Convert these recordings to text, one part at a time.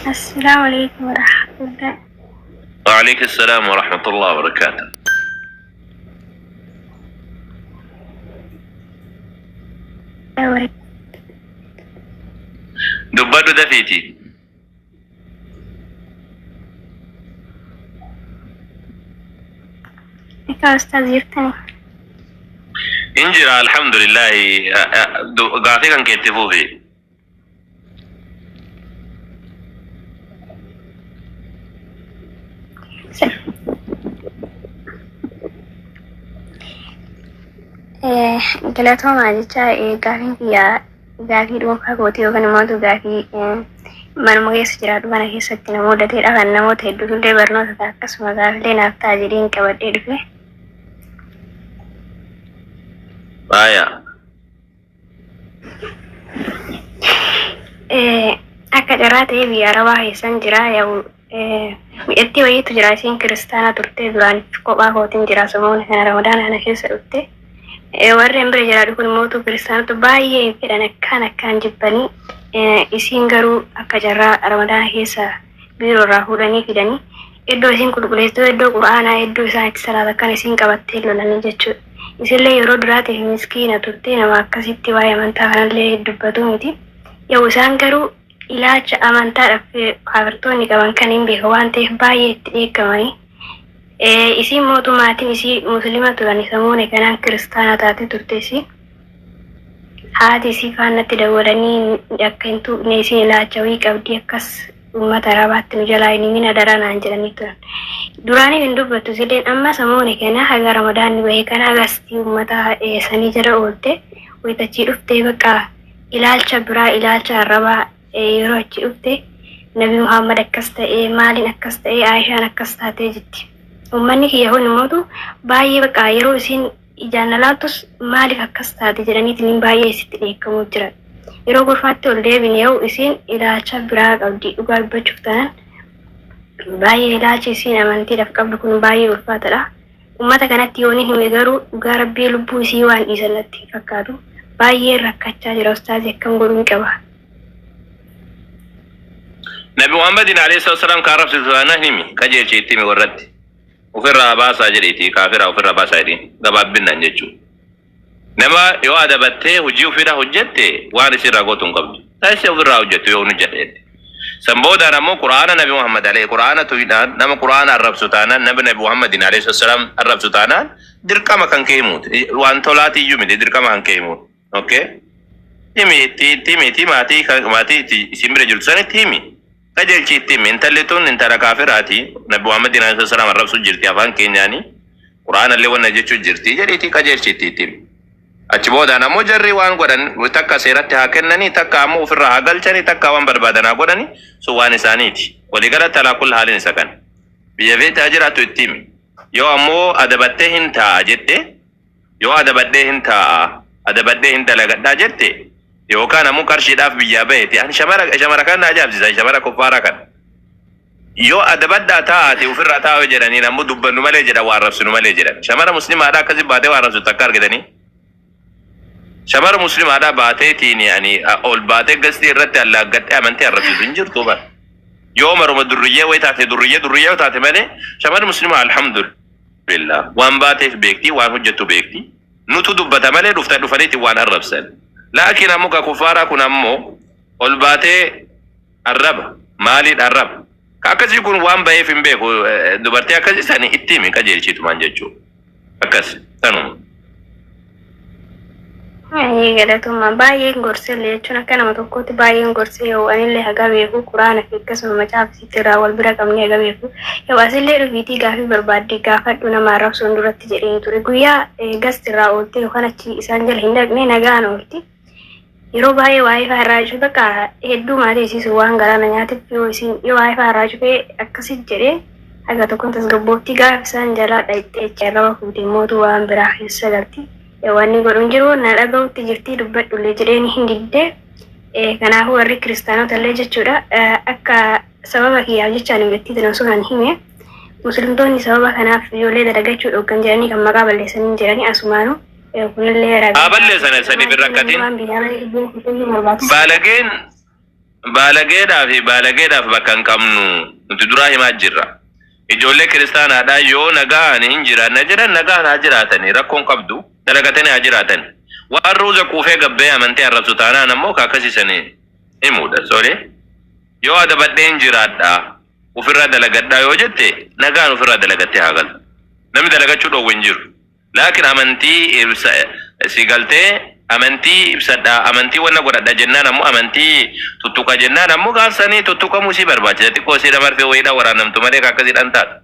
السلام عليكم ورحمة الله. وعليك السلام ورحمة الله وبركاته. دبادو دفيتي إنك أستاذ يرتني انجرا الحمد لله. غافي كان كيتفو في galatooma jecha gaaffiin kiyyaa gaaffii dhuunfaa kooti yookaan immoo gaaffii manuma keessa jiraatu kana keessatti na mudateedha. Kan namoota hedduutullee barnoota akkasuma gaaffilee naaf ta'a jedheen qabadhee dhufe. Akka carraa ta'ee biyya Arabaa keessan jira. Mi'atti wayiitu jira. Isiin kiristaana turte duraan kophaa kootiin jira. Samoonni kana Ramadaana kana keessa dhufte. Warreen bira jiraatu kun mootuu kiristaanota baay'ee fedhan akkaan jibbanii isiin garuu akka carraa Ramadaana keessa biiroo irraa fuudhanii fidanii iddoo isiin qulqulleessitu iddoo quraanaa iddoo isaan itti salaata akkan isiin qabattee lolanii jechuudha. Isillee yeroo duraatiif miskiina turte nama akkasitti waa'ee amantaa kanallee dubbatu miti. Yoo isaan garuu ilaalcha amantaadhaaf kaafirtoonni qaban kan hin beeku waan ta'eef baay'ee itti dheekkamanii isiin mootummaatiin isii muslima turani samoonni kanaan kiristaana taate turteesi. Haati isii faannatti dawwadanii akka hin tuqne isiin ilaalcha wayii qabdi akkas uummata Arabaatti nu jalaa hin mina daranaan jedhanii turan. Duraanii hin dubbattu isilleen amma samoonni kana haga Ramadaanni bahee kana agarsiistii uummata sanii jala oolte wayitachii dhuftee bakka ilaalcha biraa ilaalcha Arabaa yeroo achi dhufte Nabi Muhammad akkas ta'ee maaliin akkas ta'ee Aishaan akkas taatee jetti. Uummanni kiyya kun immoo baay'ee bakka yeroo isiin ijaan alaatus maaliif akkas taate jedhaniitiin baay'ee isitti dheekkamuu jiran. Yeroo gorfaatti ol deebine yoo isiin ilaalcha biraa qabdi dhugaa dubbachuuf tanan baay'ee ilaalchi isiin amantiidhaaf qabdu kun baay'ee ulfaatadha. Uummata kanatti yoo ni hime garuu dhugaa rabbii lubbuu isii waan dhiisannatti fakkaatu baay'ee rakkachaa jira. Ustaazii akkam godhuun qaba. Nabi Muhammadin alayhi salaam kaarab silsaana himi qajeelchi itti himi warratti ofirraa baasaa jedheeti kaafira ofirraa baasaa jedheen gabaabbinnaan jechuudha. Nama yoo adabattee hojii ofirraa hojjette waan isirraa gootu hin qabdu. Taasise ofirraa hojjettu yoo nu jedheetti. San boodaan ammoo Quraana Nabi Muhammad alayhi Quraana tuyidhaan nama Quraana arrabsu taanaan Nabi Muhammadin alayhi salaam arrabsu taanaan dirqama kan kee himuuti. Waan tolaati iyyuu miti dirqama kan kee himuuti. Okay? Himi maatii isin bira jirtu sanitti himi. Qajeelchi itti himi intalli tun intala kaafiraati. Nabi Muhammadin alayhi salaam arrabsu jirti afaan keenyaani. Quraana illee wanna jechuu jirti jedhiiti qajeelchi itti himi. Achi boodaan ammoo jarri waan godhan takka seeratti haa kennanii takka ammoo ofirraa haa galchanii takka waan barbaadan haa godhanii sun waan isaaniiti. Waliigalatti alaa kulli haaliin isa kan. Biyya feetaa jiraatu itti himi. Yoo ammoo adabattee hin taa'a jette yoo adabadhee hin taa'a adabadhee hin dalagadhaa jette yookaan ammoo qarshiidhaaf biyyaa baheeti. Ani shamara kan na ajaa'ibsiisa shamara kuffaara kan. Yoo adabaddaa taa'aati ofirraa taa'u jedhanii ammoo dubbannu malee jedha waan rabsinu malee jedhan. Shamara muslimaadhaa akkasii baatee waan rabsu takka argatanii. Shamara muslimaadhaa baateetiin ol baatee gastii irratti allaaggadhee amantii arrabsiisu hin jirtu bara. Yoo maruma durriyyee wayi taate durriyyee taate malee shamara muslimaa alhamdulillah waan baateef beekti waan hojjettu beekti. Nutu dubbata malee dhufaniiti waan arrabsan. Laakiin ammoo ka kuffaaraa kun ammoo ol baatee arraba maaliin arraba. Ka akkasii kun waan baheef hin beeku dubartii akkasii sanii itti himi qajeelchitumaan jechuudha. Akkas tanuma. Galatuma baay'een gorsee jechuun akka nama tokkotti baay'een gorsee yoo anillee haga beeku quraana fi akkasuma macaafsitti irraa wal bira qabnee haga beeku yoo asillee dhufiitii gaafii barbaadde gaafadhu nama arrabsuun duratti jedhee ture guyyaa gasti irraa oolte yookaan achi isaan jala hin dhaqne nagaan oolti yeroo baay'ee waa'ee fa'aa irraa cufe bakka hedduu maatii isiisu waan galaana nyaatiif yoo waa'ee fa'aa irraa cufe akkasitti jedhee haga tokkoon tasgabbooftii gaafa isaan jalaa dhayxee carraba fuutee mootuu waan biraa keessa galti. Wanni godhuun jiru na dhaga'utti jirtii dubbadhullee jedheen hin didde kanaafuu warri kiristaanota illee jechuudha akka sababa kiyyaaf jechaan himatti tan osoo hin hime muslimtoonni sababa kanaaf ijoollee dalagachuu dhoggan jedhanii kan maqaa balleessanii jiranii asumaanu kunillee balleessan sanii birra akkatiin baalageen baalageedhaaf bakka hin qabnu nuti duraa himaa jirra. Ijoollee kiristaanaadhaa yoo nagaan hin jiraanne jedhan nagaan haa jiraatanii rakkoon qabdu dalagatanii haa jiraatanii. Waan ruuza quufee gabbee amantii arrabsu taanaan ammoo kaakasisanii himuudha. Solee yoo adabadhee hin jiraadhaa ofirraa dalagadhaa yoo jette nagaan ofirraa dalagattee haa galtu. Namni dalagachuu dhoowwe hin jiru. Laakiin amantii si galtee amantii ibsadhaa amantii wanna godhadha jennaan ammoo amantii tuttuqa jennaan ammoo gaafsanii tuttuqamuu si barbaachisa. Xiqqoo si damarfee wayiidhaa waraanamtu malee akkasiidhaan taata.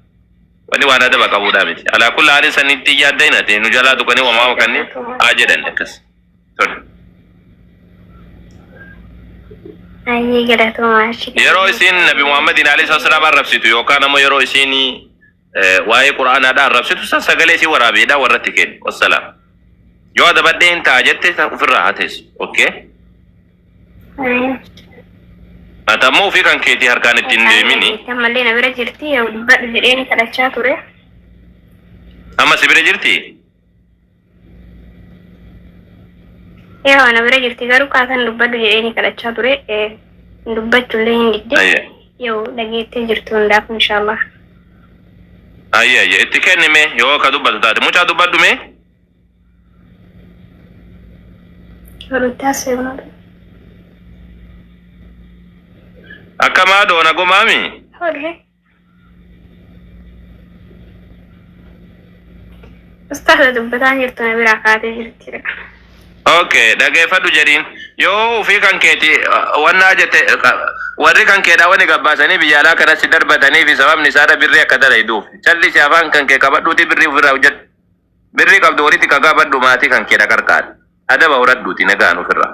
Wanni waan adaba qabuudha miti. Alaa kulli haalli sanitti yaadda hin ati nu jalaa tuqanii wamaa kanneen haa jedhan akkas. Yeroo isin Nabi Muhammadin alayhi wasallam arrabsitu yookaan ammoo yeroo isin waa'ee Qur'aanaadhaa arrabsitu sagalee si waraabeedhaa warratti kennu. Wassalaam. Yoo adabadhee hin ta'a jette ofirraa haa teessu. Okay? Ati ammoo ofii kan keetii harkaan ittiin deemini. Ammallee na bira jirti yoo dubbadhu jedheen kadhachaa ture. Amma si bira jirti? Yoo na bira jirti garuu kaasan dubbadhu jedheen kadhachaa ture. Dubbachullee hin didde. Yoo dhageettee jirtu hundaaf inshaallah. Ayya itti kennime yoo ka dubbatu taate mucaa dubbadhu mee? Waluttaas seegunaa. Akkama doona gomaami? Horre. Ustaasa dubbataa jirtu na biraa kaatee jirtidha. Okay, dhageeffadhu jedhiin yoo ofii kan keeti wannaa jette warri kan keedhaa wani gabbaasanii biyya alaa kanatti darbatanii fi sababni isaadha birrii akka dalayduuf callisi afaan kan kee qabadhuuti birrii ofirraa hojjedhu birrii qabdu walitti kagaabadhu maatii kan keedha qarqaadha adaba horadhuuti nagaan ofirraa.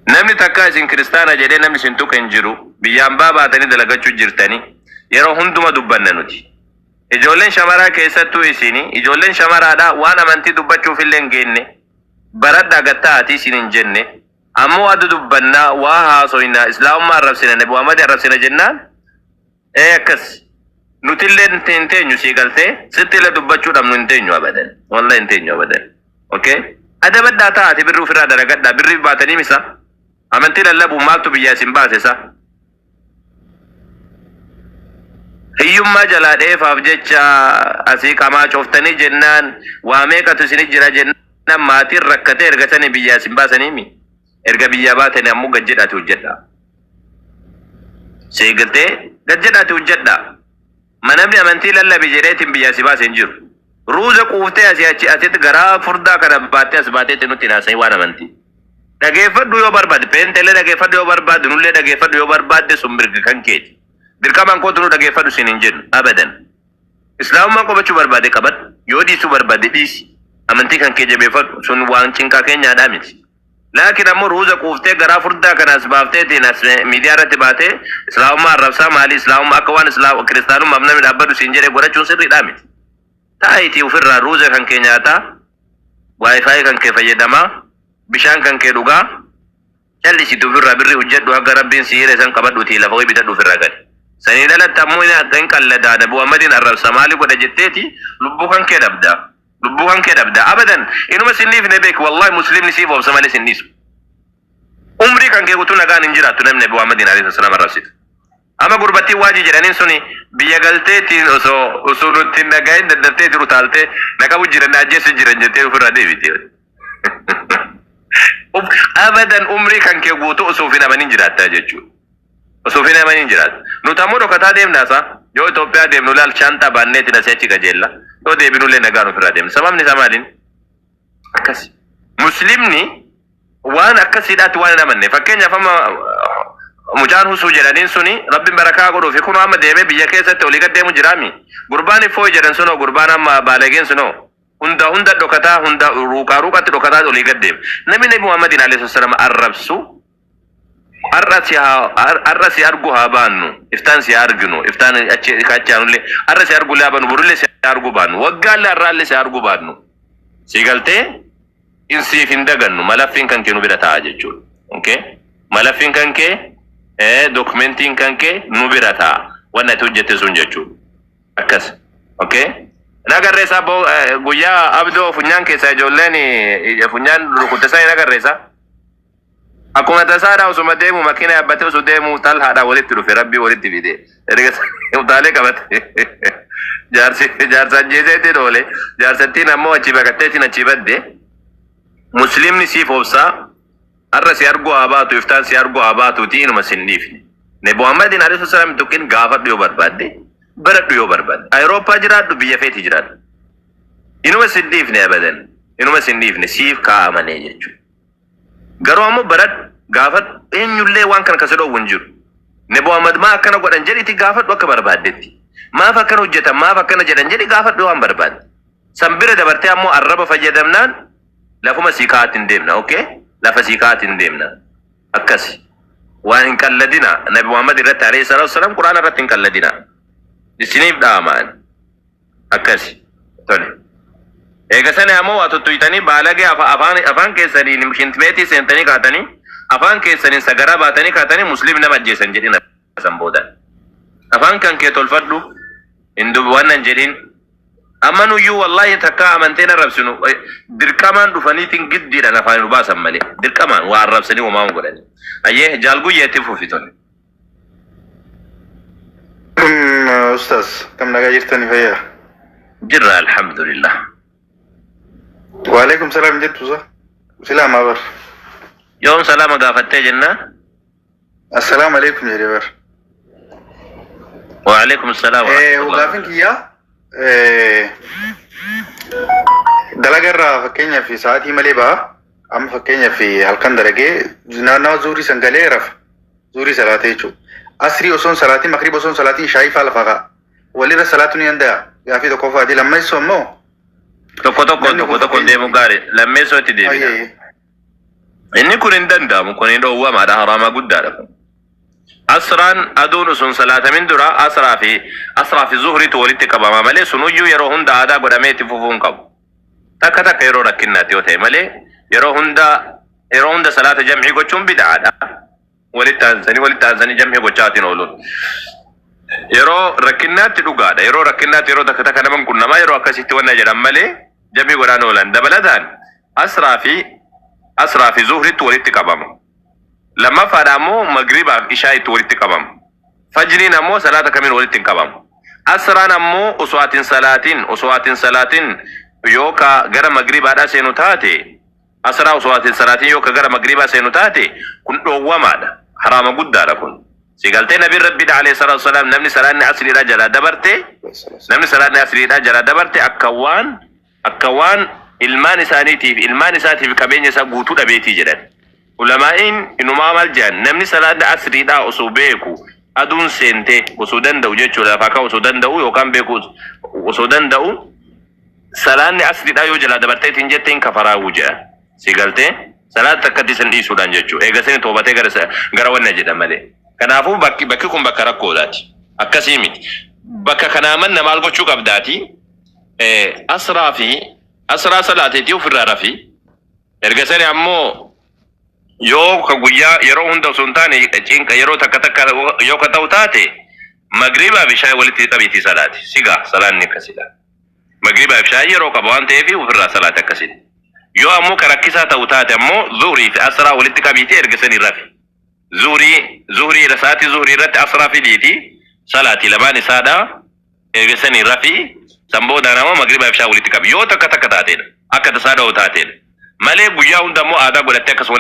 Namni takka isin kiristaana jedhee namni isin tuqa hin jiru biyyaan baatanii dalagachuu jirtanii yeroo hunduma dubbanna nuti. Ijoolleen shamaraa keessattuu isini ijoolleen shamaraadhaa waan amantii dubbachuuf illee hin geenne baradhaa gattaati isin hin jenne ammoo adda dubbannaa waa haasoyna islaamummaa arrabsina Nabi Muhammad arrabsina jennaan akkas nuti illee hin teenyu sii galtee sitti illee dubbachuu dhabnu hin teenyu abadan wallahi hin teenyu abadan. Okay? Adabadhaa taati birrii ofirraa dalagadhaa birrii baatanii misa amantii lallabuun maaltu biyyaa isin baasisa. Hiyyummaa jalaa dheefaaf jecha asii qamaa cooftanii jennaan waa meeqatu isin jira jennaan maatiin rakkatee ergatanii biyyaa isin baasaniimi. Erga biyyaa baatanii ammoo gajjedhaati hojjedha. Seegaltee gajjedhaati hojjedha. Manamni amantii lallabi jedheetiin biyyaa si baasee hin jiru. Ruuza quuftee asii achi asitti garaa furdaa kana baattee as baateetti nutti naasanii waan amantii. Dhageeffadhu yoo barbaade peenteellee dhageeffadhu yoo barbaade nullee dhageeffadhu yoo barbaade sun mirga kan keeti. Dirqamaan kootu nu dhageeffadhu sin hin jennu abadan. Islaamummaa qabachuu barbaade qabadhu yoo dhiisuu barbaade dhiisi. Amantii kan kee jabeeffadhu sun waan cinqaa keenyaadhaa miti. Laakiin ammoo ruuza quuftee garaa furdaa kana as baafteetiin as miidiyaa irratti baatee islaamummaa arrabsaa maalii islaamummaa akka waan kiristaanummaaf namni dhaabbatu siin jedhee godhachuun sirriidhaa miti. Taayitii ofirraa ruuza kan kee nyaataa, waayifaayi kan kee fayyadamaa, bishaan kan kee dhugaa, callisitu ofirraa birrii hojjedhu akka rabbiin si hiree san qabadhuutii lafa ho'i bitadhu ofirraa gadi. Sanii dhalatti ammoo akka hin qalladaa Nabi Muhammadin arrabsa maalii godha jetteeti lubbuu kan kee dhabdaa. Lubbuu kan kee dhabdaa abadan inuma sinniif ne beeku wallahi muslimni siif obsa malee sinniisu. Umrii kan kee guutuu nagaan hin jiraattu namni Nabi Muhammadin alayhi salaam arrabsitu. Ama gurbattiin waajii jedhaniin suni biyya galteetiin osoo nutti hin dhagahin daddabtee jiru taaltee naqabu jiran ajjeessu jiran jettee ofirraa deebite. Abadan umrii kan kee guutuu osoo hin amanin jiraattaa jechuudha. Osoo hin amanin jiraata. Nuti ammoo dhokataa deemnaasa yoo Itoophiyaa deemnu laal shaantaa baanneetiin asii achi gajeella. Yoo deebinullee nagaan ofirraa deemna. Sababni isaa maaliin? Akkasi. Muslimni waan akkasiidhaatti waan hin amanne. Fakkeenyaaf amma mucaan husuu jedhaniin suni rabbiin barakaa godhuufi kun amma deemee biyya keessatti olii gad deemu jiraami. Gurbaan ifoo jedhan sunoo gurbaan amma baalageen sunoo hunda dhokataa hunda ruuqatti dhokataa olii gad deemu. Namni Nabi Muhammadin alayhi salaam arrabsu arra si argu haa baannu iftaan si arginu iftaan achi kachaanullee arra si argu laa baannu burullee si argu baannu waggaallee arraallee si argu baannu si galtee insiif hin dagannu malaffiin kan kee nu bira ta'a jechuudha. Okay? Malaffiin kan kee dokumentiin kan kee nu bira ta'a wanna itti hojjette sun jechuudha. Akkas. Okay? Nagarreessa guyyaa abdoo funyaan keessa ijoolleen funyaan rukuttesaa nagarreessa. Akkuma tasaadhaa osuma deemu makiina yaabbatee osoo deemu talhaadhaa walitti dhufe rabbii walitti fide. Erga utaalee qabate. Jaarsa ajjeeseetiin oole. Jaarsattiin ammoo achi baqatteetiin achi badde. Muslimni siif obsaa. Har'a si arguu haa baatu iftaan si arguu haa baatuuti inuma sin dhiifne. Nabi Muhammadin alayhi salaam tokkin gaafadhu yoo barbaadde. Baradhu yoo barbaadde. Awurooppaa jiraadhu biyya feeti jiraadhu. Inuma sin dhiifne abadan. Inuma sin dhiifne siif kaa'amanii jechuudha. Garuu ammoo baradhu gaafadhu eenyullee waan kana kasi dhoowwan jiru. Nabi Muhammad maa akkana godhan jedhiti gaafadhu akka barbaaddetti. Maaf akkana hojjetan maaf akkana jedhan jedhi gaafadhu waan barbaadde. San bira dabartee ammoo arraba fayyadamnaan lafuma sii kaa'atiin deemna, okay? Lafa sii kaa'atiin deemna. Akkasi. Waan hin qalladina. Nabi Muhammad irratti alayhi salaatu wasalaam Qur'aana irratti hin qalladina. Isiniif dhaamaan. Akkasi. Tole. Eega sana ammoo waa tuttuutanii baalagee afaan keessaniin shintimeetii seentanii kaatanii afaan keessaniin sagaraa baatanii kaatanii musliim nama ajjeesan jedhin san booda. Afaan kan kee tolfadhu hin waan jedhin amma nuyyuu wallahi takka amanteen arrabsinu dirqamaan dhufaniitiin giddiidhaan afaan nu baasan malee dirqamaan waa arrabsanii uumamu godhani. Ayyee jaalguyyeetti fufitone. Ustaz, kam nagaa jirtanii fayyaa? Jirra alhamdulillah. Waalaikum salam jettu sa. Silaamaa bar. Yoom salaama gaafattee jennaa? Assalaamu alaikum jedhee bar. Waalaikum salaam. Gaafin kiyyaa dalagarraa fakkeenyaaf sa'aatii malee ba'a. Amma fakkeenyaaf halkan dalagee naannawa zuurii sangalee rafa. Zuurii salaatee jechuudha. Asrii osoon salaatii makriba osoon salaatii shaayii faa lafa ka'a. Walirra salaatu ni danda'a. Gaafii tokko faati lammeessoo immoo. Tokko deemu gaarii lammeessoo itti deemina. Inni kun hin danda'amu kun hin dhoowwamaadha haraama guddaadha. Asraan aduun sun salaatamin dura asraa fi zuhriitu walitti qabama malee sunuyyuu yeroo hunda aadaa godhamee itti fufuun qabu. Takka yeroo rakkinnaatti yoo ta'e malee yeroo hunda salaata jam'ii gochuun bid'aadha. Walitti aansanii jam'ii gochaatiin ooluun. Yeroo rakkinnaatti dhugaadha. Yeroo rakkinnaatti yeroo takka naman qunnamaa yeroo akkasitti wanna jedhan malee jam'ii godhaan oolan. Dabalataan asraa fi zuhriitu walitti qabama. Lammaffaan ammoo magribaaf ishaa itti walitti qabamu. Fajriin ammoo salaata kamiin walitti hin qabamu. Asraan ammoo osoo atin salaatiin yookaan gara magribaadhaa seenu taate asraa osoo atin salaatiin yookaan gara magribaa seenu taate kun dhoowwamaadha. Haraama guddaadha kun. Sigaltee nabiin rabbiidha alayhi salaatu wasalaam namni salaanni asriidhaa jala dabarte akka waan ilmaan isaatiif qabeenya isaa guutuu dhabeetii jedhan. Ulamaa'iin inumaa maal jedhan namni salaanni asriidhaa osoo beeku aduun seentee osoo danda'u jechuudha lafaa ka'u osoo danda'u yookaan beeku osoo danda'u salaanni asriidhaa yoo jala dabarteetiin jetteen kafaraa'uu jedha. Sigaltee salaata akkatti san dhiisuudhaan jechuudha. Eegasanii toobatee gara wanna jedhan malee. Kanaafuu bakki kun bakka rakkoodhaati. Akkasii miti. Bakka kanaaman maal gochuu qabdaati. Asraa salaateetii ofirraa rafi. Ergasanii ammoo yoo ka guyyaa yeroo hunda osoo hin taane cinqa yeroo takka yoo ka ta'u taate magriibaa fi shaayii walitti qabiitii salaati. Sigaa salaanni akkasidha. Magriibaa fi shaayii yeroo qaba waan ta'eef ofirraa salaati akkasidha. Yoo ammoo ka rakkisaa ta'u taate ammoo zuhrii fi asraa walitti qabiitii ergasanii rafi. Zuhrii irratti asraa fi dhiitii salaati lamaan isaadha ergasanii rafi sanboodhaan ammoo magriibaa fi shaayii walitti qabi. Yoo takka taatedha akka tasaa dha'u taatedha. Malee guyyaa hunda ammoo aadaa godhattee akkasuma